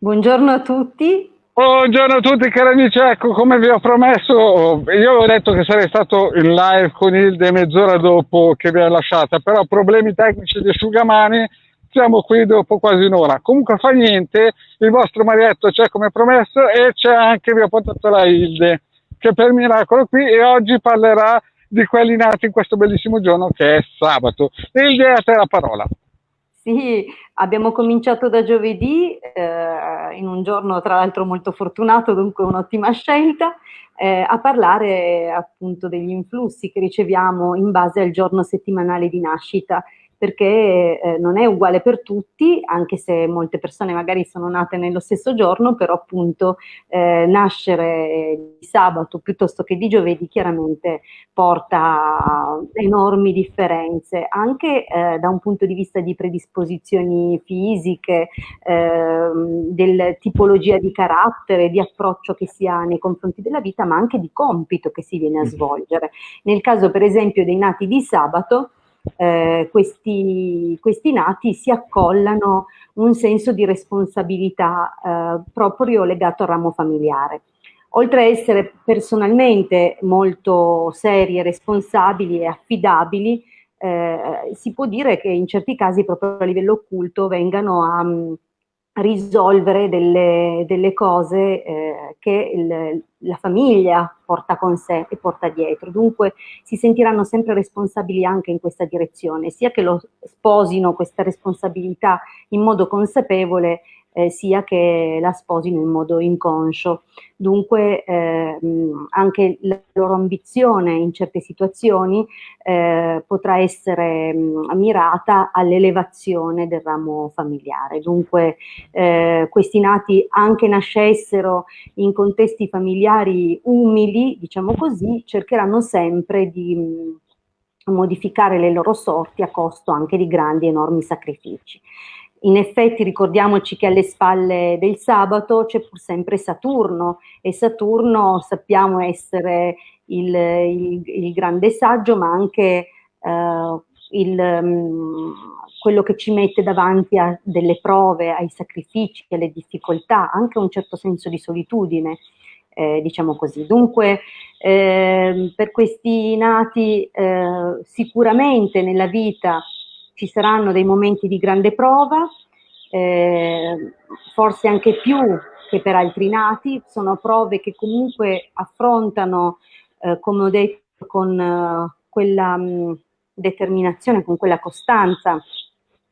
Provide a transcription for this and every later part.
Buongiorno a tutti. Buongiorno a tutti cari amici, ecco come vi ho promesso, io avevo detto che sarei stato in live con Ilde mezz'ora dopo che vi ho lasciata, però problemi tecnici di asciugamani, siamo qui dopo quasi un'ora. Comunque fa niente, il vostro Marietto c'è come promesso e c'è anche, vi ho portato la Ilde, che per miracolo qui e oggi parlerà di quelli nati in questo bellissimo giorno che è sabato. Ilde, a te la parola. Sì, abbiamo cominciato da giovedì, in un giorno tra l'altro molto fortunato, dunque un'ottima scelta, a parlare appunto degli influssi che riceviamo in base al giorno settimanale di nascita, perché non è uguale per tutti, anche se molte persone magari sono nate nello stesso giorno, però appunto nascere di sabato piuttosto che di giovedì chiaramente porta a enormi differenze, anche da un punto di vista di predisposizioni fisiche, del tipologia di carattere, di approccio che si ha nei confronti della vita, ma anche di compito che si viene a svolgere. Nel caso, per esempio, dei nati di sabato, questi nati si accollano un senso di responsabilità proprio legato al ramo familiare. Oltre a essere personalmente molto seri e responsabili e affidabili, si può dire che in certi casi proprio a livello occulto vengano a risolvere delle cose che la famiglia porta con sé e porta dietro. Dunque si sentiranno sempre responsabili anche in questa direzione, sia che lo sposino questa responsabilità in modo consapevole, sia che la sposino in modo inconscio. Dunque anche la loro ambizione in certe situazioni potrà essere mirata all'elevazione del ramo familiare. Dunque questi nati, anche nascessero in contesti familiari umili, diciamo così, cercheranno sempre di modificare le loro sorti a costo anche di grandi, enormi sacrifici. In effetti ricordiamoci che alle spalle del sabato c'è pur sempre Saturno, e Saturno sappiamo essere il grande saggio, ma anche quello che ci mette davanti a delle prove, ai sacrifici, alle difficoltà, anche un certo senso di solitudine, diciamo così. Dunque, per questi nati sicuramente nella vita ci saranno dei momenti di grande prova, forse anche più che per altri nati, sono prove che comunque affrontano, come ho detto, con quella determinazione, con quella costanza,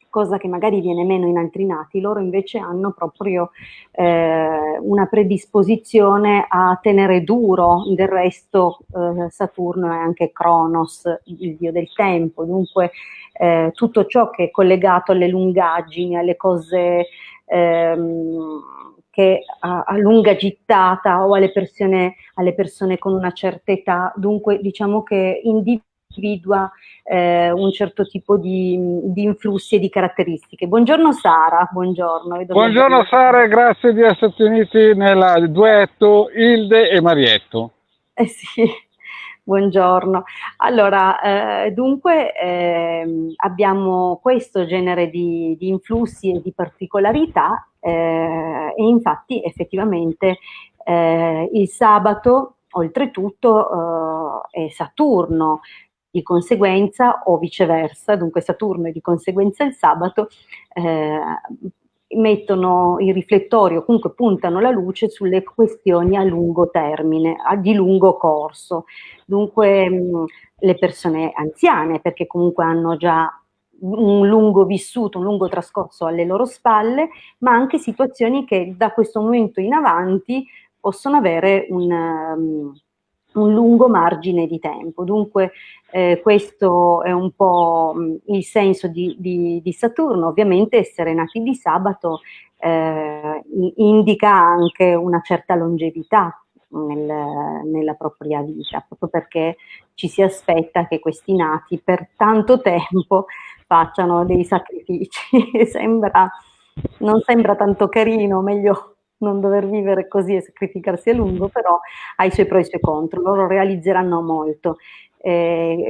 cosa che magari viene meno in altri nati. Loro invece hanno proprio una predisposizione a tenere duro. Del resto Saturno è anche Cronos, il dio del tempo, dunque tutto ciò che è collegato alle lungaggini, alle cose che a lunga gittata o alle persone con una certa età, dunque diciamo che individua un certo tipo di influssi e di caratteristiche. Buongiorno Sara, buongiorno, vedo che Buongiorno abbiamo... Sara, grazie di esserti uniti nel duetto Ilde e Marietto. Sì, buongiorno. Allora, dunque abbiamo questo genere di influssi e di particolarità e infatti effettivamente il sabato oltretutto è Saturno, di conseguenza o viceversa, dunque Saturno e di conseguenza il sabato eh, mettono i riflettori o comunque puntano la luce sulle questioni a lungo termine, di lungo corso. Dunque le persone anziane, perché comunque hanno già un lungo vissuto, un lungo trascorso alle loro spalle, ma anche situazioni che da questo momento in avanti possono avere un lungo margine di tempo. Dunque questo è un po' il senso di Saturno. Ovviamente essere nati di sabato indica anche una certa longevità nella propria vita, proprio perché ci si aspetta che questi nati per tanto tempo facciano dei sacrifici. Non sembra tanto carino, meglio non dover vivere così e sacrificarsi a lungo, però ha i suoi pro e i suoi contro. Loro realizzeranno molto.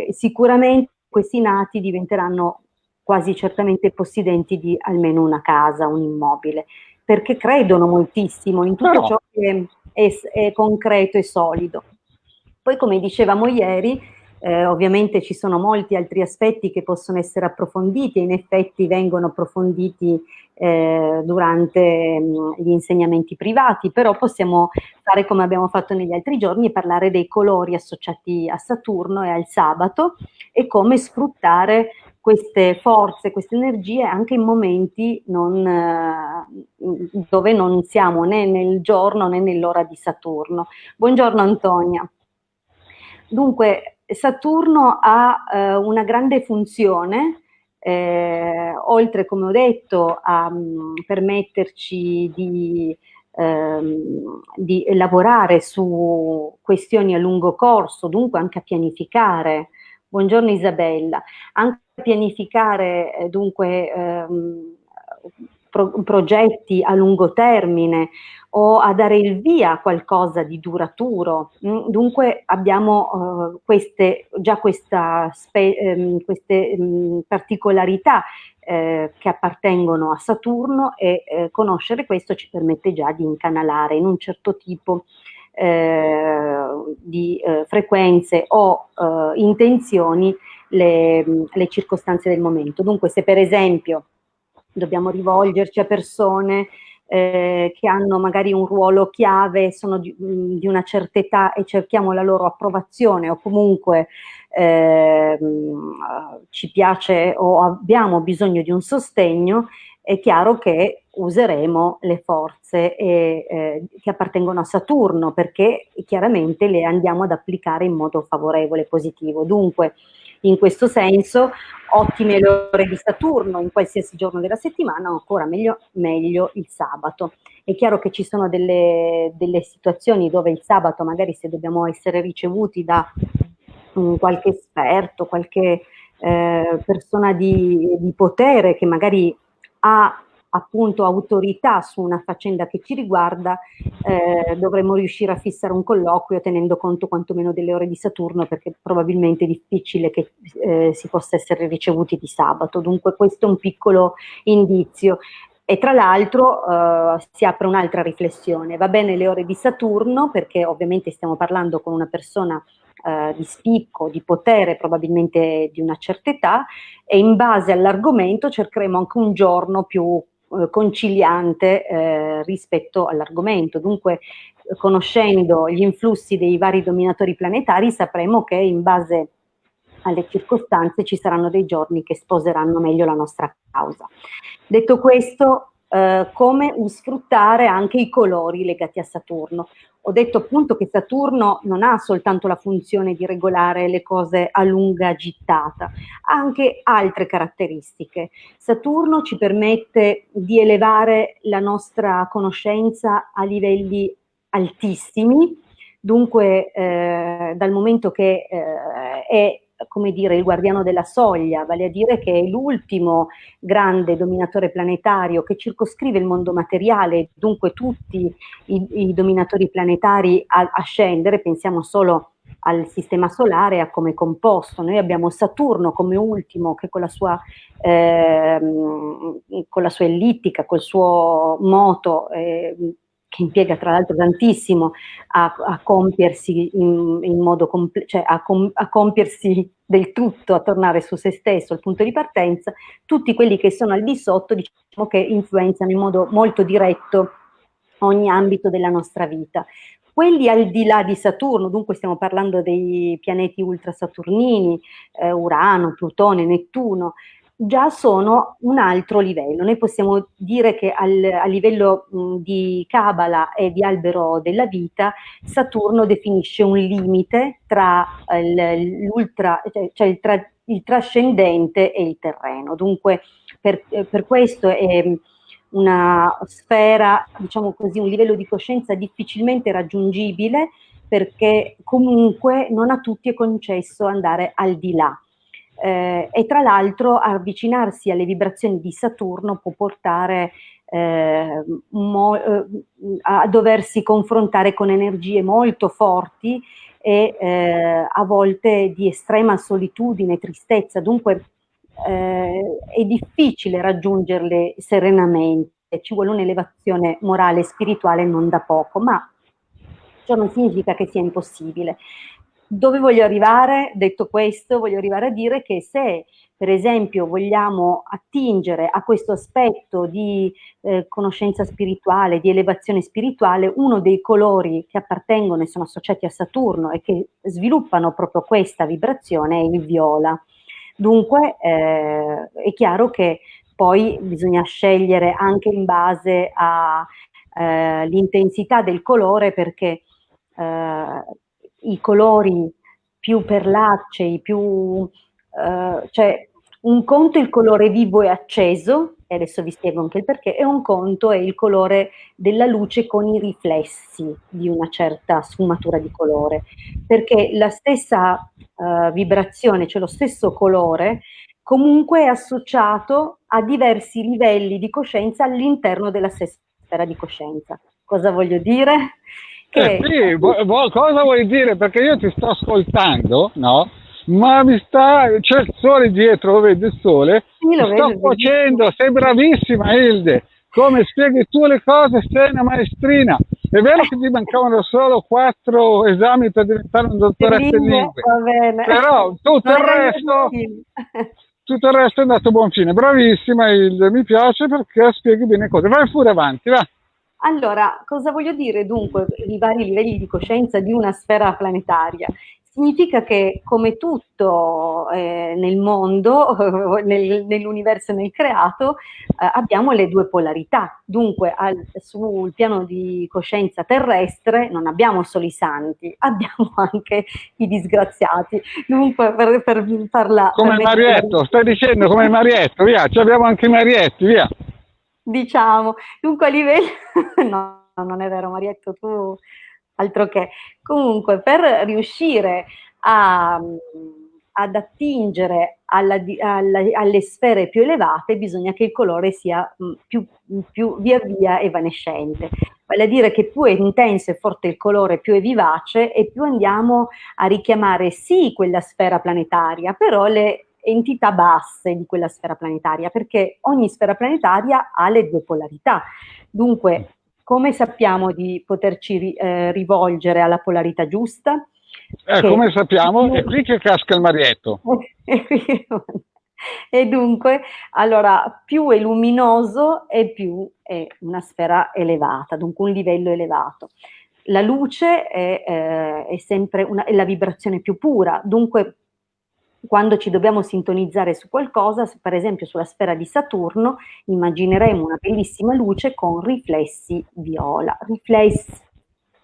Sicuramente questi nati diventeranno quasi certamente possidenti di almeno una casa, un immobile, perché credono moltissimo in tutto Però, ciò che è concreto e solido. Poi, come dicevamo ieri, ovviamente ci sono molti altri aspetti che possono essere approfonditi e in effetti vengono approfonditi durante gli insegnamenti privati, però possiamo fare come abbiamo fatto negli altri giorni e parlare dei colori associati a Saturno e al sabato e come sfruttare queste forze, queste energie anche in momenti dove non siamo né nel giorno né nell'ora di Saturno. Buongiorno Antonia. Dunque, Saturno ha una grande funzione, oltre, come ho detto, a permetterci di lavorare su questioni a lungo corso, dunque anche a pianificare. Buongiorno Isabella, anche a pianificare dunque progetti a lungo termine o a dare il via a qualcosa di duraturo. Dunque abbiamo queste particolarità che appartengono a Saturno e conoscere questo ci permette già di incanalare in un certo tipo di frequenze o intenzioni le circostanze del momento. Dunque se per esempio dobbiamo rivolgerci a persone che hanno magari un ruolo chiave, sono di una certa età e cerchiamo la loro approvazione o comunque ci piace o abbiamo bisogno di un sostegno, è chiaro che useremo le forze che appartengono a Saturno perché chiaramente le andiamo ad applicare in modo favorevole, positivo. Dunque, in questo senso, ottime le ore di Saturno in qualsiasi giorno della settimana, o ancora meglio il sabato. È chiaro che ci sono delle situazioni dove il sabato, magari se dobbiamo essere ricevuti da qualche esperto, qualche persona di potere che magari ha appunto autorità su una faccenda che ci riguarda, dovremmo riuscire a fissare un colloquio tenendo conto quantomeno delle ore di Saturno, perché probabilmente è difficile che si possa essere ricevuti di sabato. Dunque questo è un piccolo indizio. E tra l'altro si apre un'altra riflessione. Va bene le ore di Saturno, perché ovviamente stiamo parlando con una persona di spicco, di potere, probabilmente di una certa età, e in base all'argomento cercheremo anche un giorno più conciliante rispetto all'argomento. Dunque, conoscendo gli influssi dei vari dominatori planetari, sapremo che in base alle circostanze ci saranno dei giorni che sposeranno meglio la nostra causa. Detto questo, come sfruttare anche i colori legati a Saturno? Ho detto appunto che Saturno non ha soltanto la funzione di regolare le cose a lunga gittata, ha anche altre caratteristiche. Saturno ci permette di elevare la nostra conoscenza a livelli altissimi, dunque dal momento che è, come dire, il guardiano della soglia, vale a dire che è l'ultimo grande dominatore planetario che circoscrive il mondo materiale, dunque tutti i dominatori planetari a scendere, pensiamo solo al sistema solare, a come è composto. Noi abbiamo Saturno come ultimo, che con la sua ellittica, col suo moto, che impiega tra l'altro tantissimo a compiersi in modo cioè a compiersi del tutto, a tornare su se stesso, al punto di partenza, tutti quelli che sono al di sotto, diciamo che influenzano in modo molto diretto ogni ambito della nostra vita. Quelli al di là di Saturno, dunque stiamo parlando dei pianeti ultrasaturnini, Urano, Plutone, Nettuno, già sono un altro livello. Noi possiamo dire che a livello di Cabala e di albero della vita, Saturno definisce un limite tra il trascendente e il terreno. Dunque per questo è una sfera, diciamo così, un livello di coscienza difficilmente raggiungibile, perché comunque non a tutti è concesso andare al di là. E tra l'altro avvicinarsi alle vibrazioni di Saturno può portare a doversi confrontare con energie molto forti e a volte di estrema solitudine, tristezza. Dunque è difficile raggiungerle serenamente. ci vuole un'elevazione morale e spirituale non da poco, ma ciò non significa che sia impossibile. Dove voglio arrivare? Detto questo, voglio arrivare a dire che se per esempio vogliamo attingere a questo aspetto di conoscenza spirituale, di elevazione spirituale, uno dei colori che appartengono e sono associati a Saturno e che sviluppano proprio questa vibrazione è il viola. Dunque è chiaro che poi bisogna scegliere anche in base all'intensità del colore, perché i colori più perlacei, cioè un conto è il colore vivo e acceso, e adesso vi spiego anche il perché, e un conto è il colore della luce con i riflessi di una certa sfumatura di colore, perché la stessa vibrazione, cioè lo stesso colore, comunque è associato a diversi livelli di coscienza all'interno della stessa sfera di coscienza. Cosa voglio dire? Che Sì, cosa vuoi dire? Perché io ti sto ascoltando, no? Ma c'è il sole dietro, lo vedi il sole? sì, lo Mi sto vedo facendo, benissimo. sei bravissima Hilde, come spieghi tu le cose, sei una maestrina. È vero che ti mancavano solo 4 esami per diventare un Le dottoretto in lingue, lingue, va bene. però tutto Non il era il mio resto, obiettivo. tutto il resto è andato a buon fine. Bravissima Hilde, mi piace perché spieghi bene cose. Vai pure avanti, va. Allora, cosa voglio dire dunque i vari livelli di coscienza di una sfera planetaria? Significa che come tutto nel mondo, nell'universo e nel creato, abbiamo le due polarità. Dunque sul piano di coscienza terrestre non abbiamo solo i santi, abbiamo anche i disgraziati. Dunque per farla... Come per il metterla Marietto, stai dicendo come il Marietto, via, ci abbiamo anche i Marietti, via. diciamo, dunque a livello, no, non è vero Marietto, tu altro che, comunque per riuscire ad attingere alle sfere più elevate bisogna che il colore sia più via via evanescente, vale a dire che più è intenso e forte il colore, più è vivace e più andiamo a richiamare sì quella sfera planetaria, però le entità basse di quella sfera planetaria, perché ogni sfera planetaria ha le due polarità. Dunque, come sappiamo di poterci rivolgere alla polarità giusta? Come sappiamo, è qui che casca il Marietto. E dunque, allora, più è luminoso e più è una sfera elevata, dunque un livello elevato. La luce è sempre è la vibrazione più pura, dunque quando ci dobbiamo sintonizzare su qualcosa, per esempio sulla sfera di Saturno, immagineremo una bellissima luce con riflessi viola, riflessi,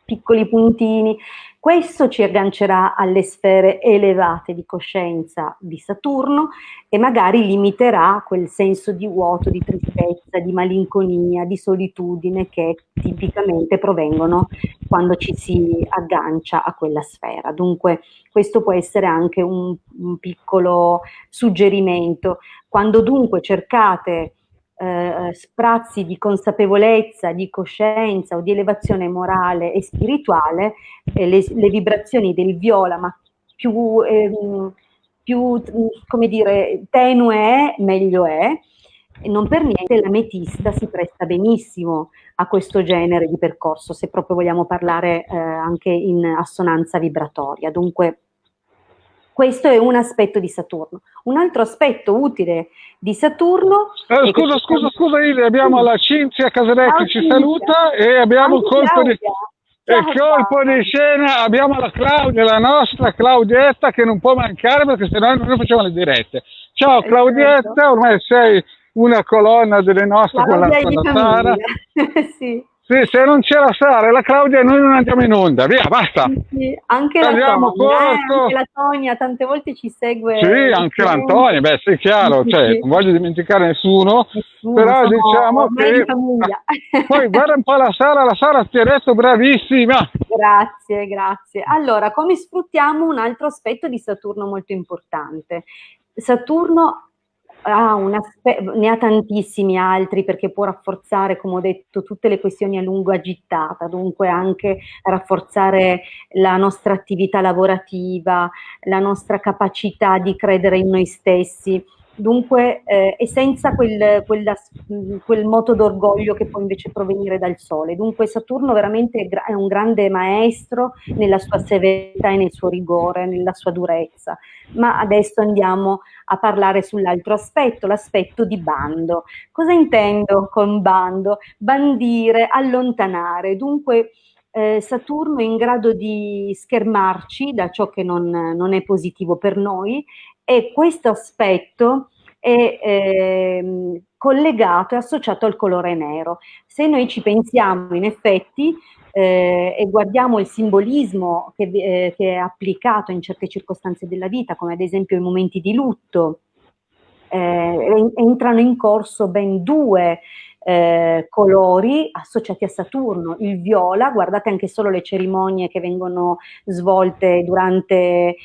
piccoli puntini. Questo ci aggancerà alle sfere elevate di coscienza di Saturno e magari limiterà quel senso di vuoto, di tristezza, di malinconia, di solitudine che tipicamente provengono quando ci si aggancia a quella sfera. Dunque questo può essere anche un piccolo suggerimento. Quando dunque cercate sprazzi di consapevolezza, di coscienza o di elevazione morale e spirituale, le vibrazioni del viola, ma più come dire, tenue è, meglio è, e non per niente l'ametista si presta benissimo a questo genere di percorso, se proprio vogliamo parlare anche in assonanza vibratoria. Dunque, questo è un aspetto di Saturno. Un altro aspetto utile di Saturno è che Scusa Ile, abbiamo la Cinzia Casarecchi che ci Cinzia. saluta e abbiamo Anche colpo di scena, abbiamo la Claudia, la nostra Claudietta che non può mancare perché sennò non facciamo le dirette. Ciao Claudietta, ormai sei una colonna delle nostre con la Sara. Sì. Sì, se non c'è la Sara e la Claudia noi non andiamo in onda, via, basta. Sì, anche Tagliamo anche corto. la Tonia tante volte ci segue. Sì, anche l'Antonio, beh sì, chiaro, Sì, cioè, sì. non voglio dimenticare nessuno, Nessuno, però sono diciamo ormai di che... famiglia. Poi guarda un po' la Sara ti ha detto bravissima. Grazie, grazie. Allora, come sfruttiamo un altro aspetto di Saturno molto importante? Saturno ne ha tantissimi altri perché può rafforzare, come ho detto, tutte le questioni a lungo agitata, dunque anche rafforzare la nostra attività lavorativa, la nostra capacità di credere in noi stessi. dunque, e senza quel moto d'orgoglio che può invece provenire dal Sole. Dunque Saturno veramente è un grande maestro nella sua severità e nel suo rigore, nella sua durezza. Ma adesso andiamo a parlare sull'altro aspetto, l'aspetto di bando. Cosa intendo con bando? Bandire, allontanare. Dunque Saturno è in grado di schermarci da ciò che non è positivo per noi, e questo aspetto è collegato e associato al colore nero. Se noi ci pensiamo, in effetti, e guardiamo il simbolismo che è applicato in certe circostanze della vita, come ad esempio i momenti di lutto, entrano in corso ben due colori associati a Saturno. Il viola, guardate anche solo le cerimonie che vengono svolte durante,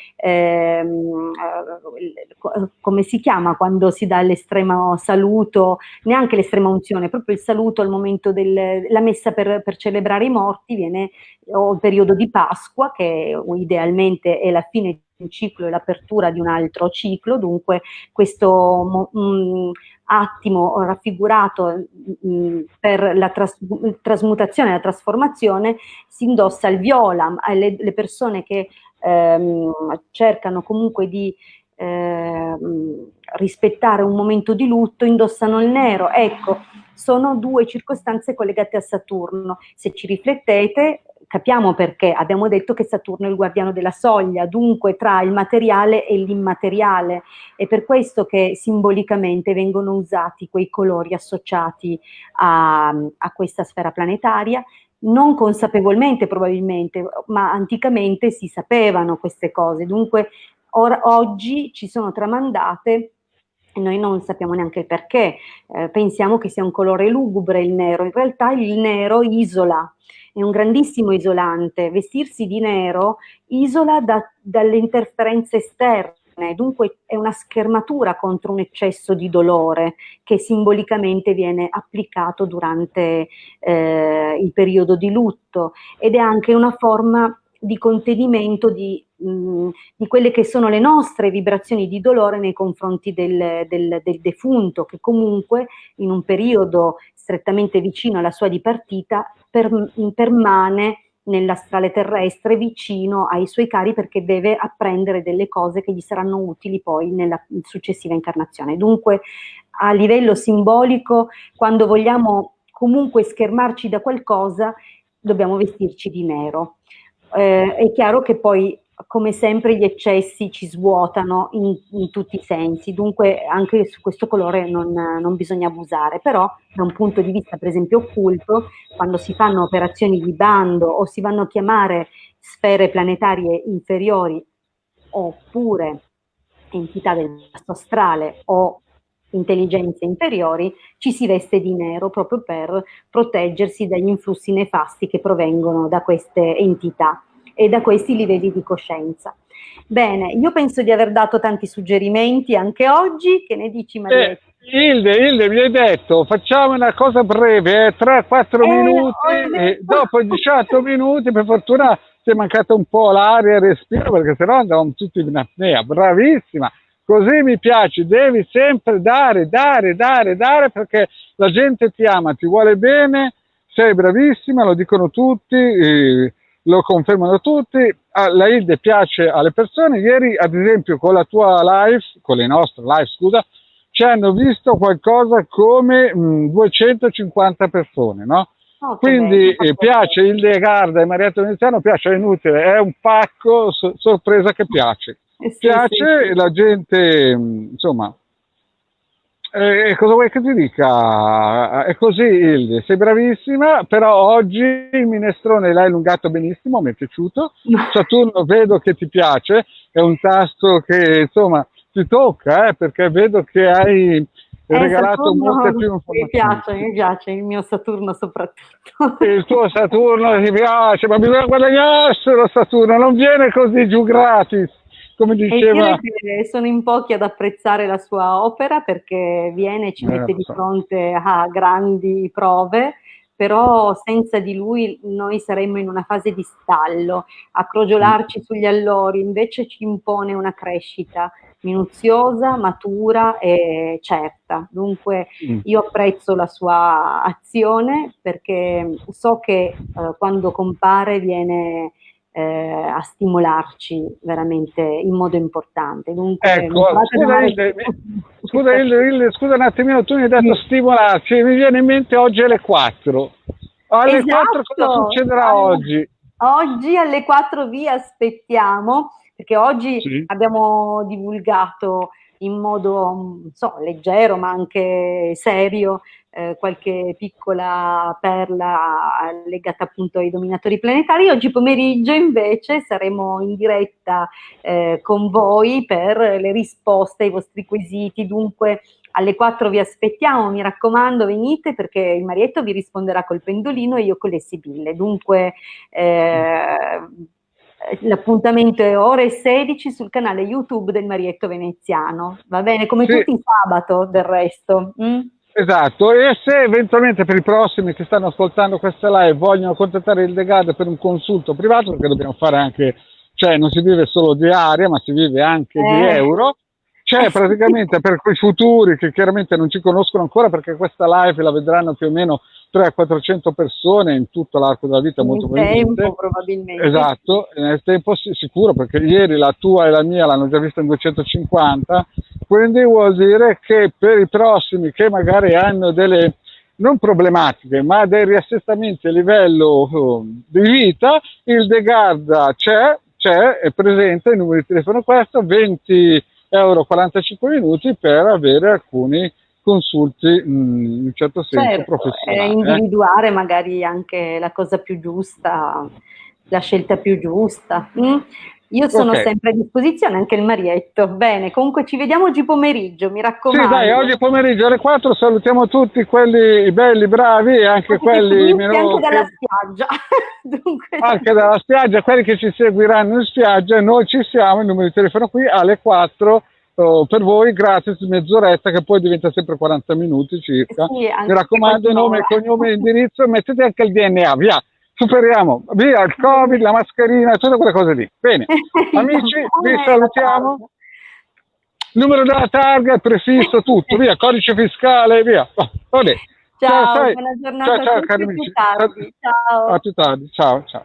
come si chiama quando si dà l'estremo saluto, neanche l'estrema unzione, proprio il saluto al momento della messa per celebrare i morti, o il periodo di Pasqua, che idealmente è la fine di un ciclo e l'apertura di un altro ciclo. Dunque questo attimo raffigurato per la trasmutazione e la trasformazione si indossa il viola. Le persone che cercano comunque di rispettare un momento di lutto indossano il nero. Ecco, sono due circostanze collegate a Saturno. Se ci riflettete, capiamo perché. Abbiamo detto che Saturno è il guardiano della soglia, dunque tra il materiale e l'immateriale. È per questo che simbolicamente vengono usati quei colori associati a questa sfera planetaria, non consapevolmente probabilmente, ma anticamente si sapevano queste cose. Dunque oggi ci sono tramandate e noi non sappiamo neanche il perché. Pensiamo che sia un colore lugubre il nero. In realtà il nero isola, è un grandissimo isolante. Vestirsi di nero isola dalle interferenze esterne, dunque è una schermatura contro un eccesso di dolore che simbolicamente viene applicato durante il periodo di lutto, ed è anche una forma di contenimento di quelle che sono le nostre vibrazioni di dolore nei confronti del defunto, che comunque in un periodo strettamente vicino alla sua dipartita permane nell'astrale terrestre vicino ai suoi cari, perché deve apprendere delle cose che gli saranno utili poi nella successiva incarnazione. Dunque a livello simbolico, quando vogliamo comunque schermarci da qualcosa, dobbiamo vestirci di nero. È chiaro che poi, come sempre, gli eccessi ci svuotano in tutti i sensi, dunque anche su questo colore non bisogna abusare. Però da un punto di vista per esempio occulto, quando si fanno operazioni di bando o si vanno a chiamare sfere planetarie inferiori oppure entità del vasto astrale o intelligenze inferiori, ci si veste di nero proprio per proteggersi dagli influssi nefasti che provengono da queste entità e da questi livelli di coscienza. Bene, io penso di aver dato tanti suggerimenti anche oggi. Che ne dici, Marietta? Hilde, mi hai detto, facciamo una cosa breve, 3-4 minuti, e dopo 18 minuti, per fortuna ti è mancata un po' l'aria e il respiro, perché sennò andavamo tutti in apnea. Bravissima, così mi piace, devi sempre dare, perché la gente ti ama, ti vuole bene, sei bravissima, lo dicono tutti, lo confermano tutti. La Hilde piace alle persone. Ieri, ad esempio, con la tua live, con le nostre live, scusa, ci hanno visto qualcosa come 250 persone, no? Oh, Quindi piace Hilde Garda e Marietta Veneziano, piace, è inutile, è un pacco, sorpresa che piace. Piace, sì. La gente, insomma, cosa vuoi che ti dica? È così, Hilde, sei bravissima, però oggi il minestrone l'hai allungato benissimo, mi è piaciuto. Saturno vedo che ti piace, è un tasto che, insomma, ti tocca, perché vedo che hai regalato Saturno, molte più informazioni. Mi piace il mio Saturno soprattutto. Il tuo Saturno ti piace, ma bisogna guadagnarselo Saturno, non viene così giù gratis, come diceva. E dire che sono in pochi ad apprezzare la sua opera, perché viene e ci mette di fronte a grandi prove, però senza di lui noi saremmo in una fase di stallo, a crogiolarci sugli allori. Invece ci impone una crescita minuziosa, matura e certa. Dunque io apprezzo la sua azione perché so che quando compare viene a stimolarci veramente in modo importante. Dunque, Ecco, scusa un attimino, tu mi hai detto stimolarci, mi viene in mente oggi alle 4. Alle 4 cosa Esatto. succederà oggi? Oggi alle 4 vi aspettiamo, perché oggi Sì. abbiamo divulgato in modo, non so, leggero ma anche serio, qualche piccola perla legata appunto ai dominatori planetari. Oggi pomeriggio invece saremo in diretta con voi per le risposte ai vostri quesiti. Dunque alle 4 vi aspettiamo, mi raccomando, venite perché il Marietto vi risponderà col pendolino e io con le sibille. Dunque l'appuntamento è ore 16 sul canale YouTube del Marietto Veneziano, va bene? Come Sì. tutti i sabato del resto. Esatto, e se eventualmente per i prossimi che stanno ascoltando questa live vogliono contattare il Degado per un consulto privato, perché dobbiamo fare anche, cioè non si vive solo di aria, ma si vive anche di euro, c'è praticamente per quei futuri che chiaramente non ci conoscono ancora, perché questa live la vedranno più o meno 300-400 persone in tutto l'arco della vita, molto probabilmente. Tempo, probabilmente. Esatto, nel tempo sicuro, perché ieri la tua e la mia l'hanno già vista in 250, quindi vuol dire che per i prossimi che magari hanno delle non problematiche, ma dei riassestamenti a livello di vita, il DeGarda c'è, è presente, il numero di telefono è questo, 20 euro 45 minuti per avere alcuni consulti in un certo senso professionali. Individuare magari anche la cosa più giusta, la scelta più giusta. Io sono sempre a disposizione, anche il Marietto. Bene, comunque ci vediamo oggi pomeriggio, mi raccomando. Sì, dai, oggi pomeriggio alle 4 salutiamo tutti quelli belli, bravi e anche quelli meno... Anche dalla spiaggia. Dunque... Anche dalla spiaggia, quelli che ci seguiranno in spiaggia, noi ci siamo, il numero di telefono qui, alle 4 per voi, gratis, mezz'oretta, che poi diventa sempre 40 minuti circa. Sì, mi raccomando, nome, cognome, indirizzo, mettete anche il DNA, via. Superiamo, via il Covid, la mascherina, tutte quelle cose lì. Bene, amici, vi salutiamo. Numero della targa, prefisso, tutto, via, codice fiscale, via. Vabbè. Ciao, buona giornata a tutti, a più tardi. Ciao. A più tardi, ciao, ciao.